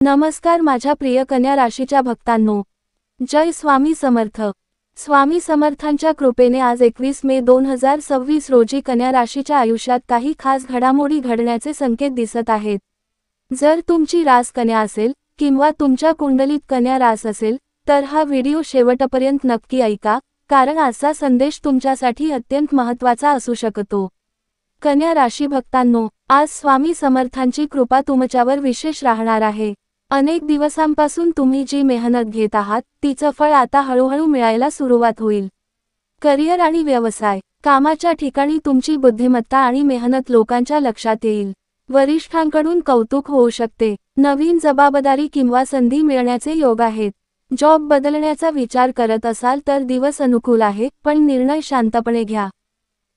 नमस्कार माझ्या प्रिय कन्या राशीच्या भक्तांनो, जय स्वामी समर्थ। स्वामी समर्थांच्या कृपेने आज 21 मे 2026 रोजी कन्या राशीच्या आयुष्यात काही खास घडामोडी घडण्याचे संकेत दिसत आहेत। जर तुमची रास कन्या असेल किंवा तुमच्या कुंडलीत कन्या रास असेल तर हा व्हिडिओ शेवटपर्यंत नक्की ऐका, कारण आजचा संदेश तुमच्यासाठी अत्यंत महत्त्वाचा असू शकतो। कन्या राशी भक्तांनो, आज स्वामी समर्थांची कृपा तुमच्यावर विशेष राहणार आहे। अनेक दिवसांपासून तुम्ही जी मेहनत घेत आहात तिचं फळ आता हळूहळू मिळायला सुरुवात होईल। करिअर आणि व्यवसाय, कामाच्या ठिकाणी तुमची बुद्धिमत्ता आणि मेहनत लोकांच्या लक्षात येईल। वरिष्ठांकडून कौतुक होऊ शकते। नवीन जबाबदारी किंवा संधी मिळण्याचे योग आहेत। जॉब बदलण्याचा विचार करत असाल तर दिवस अनुकूल आहे, पण निर्णय शांतपणे घ्या।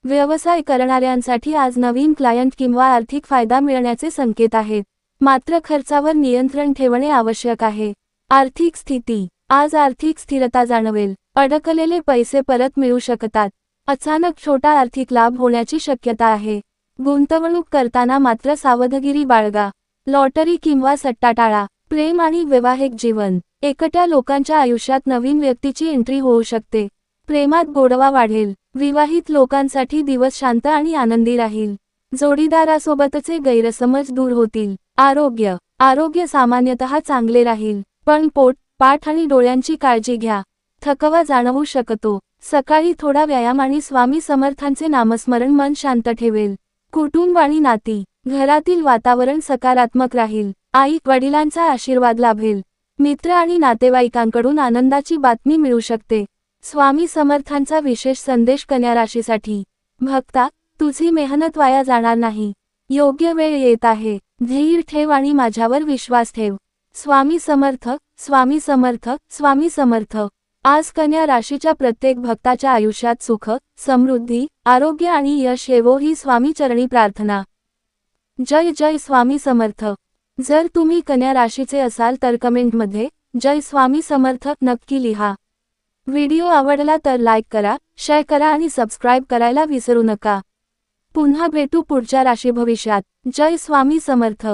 व्यवसाय करणाऱ्यांसाठी आज नवीन क्लायंट किंवा आर्थिक फायदा मिळण्याचे संकेत आहेत, मात्र खर्चावर नियंत्रण ठेवणे आवश्यक आहे। आर्थिक स्थिती, आज आर्थिक स्थिरता जाणवेल। अडकलेले पैसे परत मिळू शकतात। अचानक छोटा आर्थिक लाभ होण्याची शक्यता आहे। गुंतवणूक करताना मात्र सावधगिरी बाळगा। लॉटरी किंवा सट्टा टाळा। प्रेम आणि वैवाहिक जीवन, एकट्या लोकांच्या आयुष्यात नवीन व्यक्तीची एंट्री होऊ शकते। प्रेमात गोडवा वाढेल। विवाहित लोकांसाठी दिवस शांत आणि आनंदी राहील। जोडीदारासोबतचे गैरसमज दूर होतील। आरोग्य सामान्यतः चांगले राहील, पण पोट, पाठ आणि डोळ्यांची काळजी घ्या। थकवा जाणवू शकतो। सकाळी थोडा व्यायाम आणि स्वामी समर्थांचे नामस्मरण मन शांत ठेवेल। कुटुंब आणि नाती, घरातील वातावरण सकारात्मक राहील। आई वडिलांचा आशीर्वाद लाभेल। मित्र आणि नातेवाईकांकडून आनंदाची बातमी मिळू शकते। स्वामी समर्थांचा विशेष संदेश कन्या राशीसाठी। भक्ता, तुझी मेहनत वाया जाणार नाही। योग्य वेळ येत आहे। धैर्य ठेव आणि माझ्यावर विश्वास ठेव। स्वामी समर्थ, स्वामी समर्थ, स्वामी समर्थ। आज कन्या राशीच्या प्रत्येक भक्ताच्या आयुष्यात सुख, समृद्धी, आरोग्य आणि यश येवो ही स्वामी चरणी प्रार्थना। जय जय स्वामी समर्थ। जर तुम्ही कन्या राशीचे असाल तर कमेंटमध्ये जय स्वामी समर्थ नक्की लिहा। व्हिडिओ आवडला तर लाईक करा, शेअर करा आणि सबस्क्राईब करायला विसरू नका। पुन्हा भेटू पुढच्या राशी भविष्यात। जय स्वामी समर्थ।